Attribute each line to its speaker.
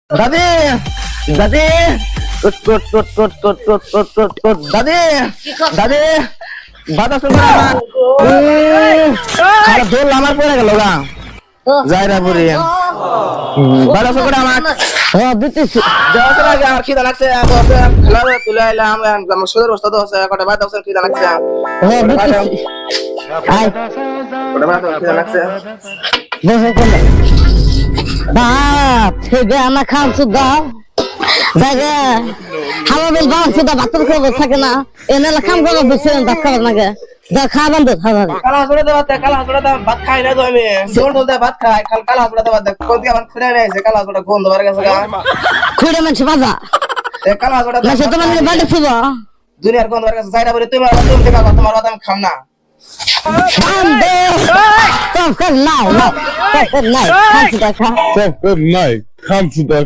Speaker 1: দাদি দাদি দাদি দাদি বাদ আছে আর দোল আমার পড়ে গেল গা যাইরা পুরি বাদ আছে করে আমার দিতেছি যাওয়ার আগে আমার খিদা লাগছে খেলা তুলে আইলাম আমার শরীর অবস্থা তো আছে কটা বাদ আছে খিদা লাগছে
Speaker 2: দিতেছি আয়
Speaker 1: কটা বাদ খিদা লাগছে
Speaker 2: বসে কোলে বাপ থেকে আমার খান সুদা জায়গা হাওয়া বেল বাপ সুদা ভাতের খবর থাকে না এনে কাম করে বসেন ভাত খাবার নাগে যা খাবেন তো খাবার
Speaker 1: কালা হাসুড়া দাও ভাত খাই না তো আমি জোর দলতে ভাত খাই কালা হাসুড়া দাও ভাত কোন দিকে আমার খুঁড়ে রয়েছে কালা হাসুড়া গন্ধ বার গেছে
Speaker 2: খুঁড়ে মানুষ বাজা
Speaker 1: কালা হাসুড়া
Speaker 2: না সে তোমার বাড়ি ছিল
Speaker 1: দুনিয়ার গন্ধ বার গেছে যাইরা বলে তুমি দেখা তোমার কথা আমি খাম না
Speaker 2: দাম দে তো কর নাই খান সুদা খা
Speaker 3: Good night. Come to the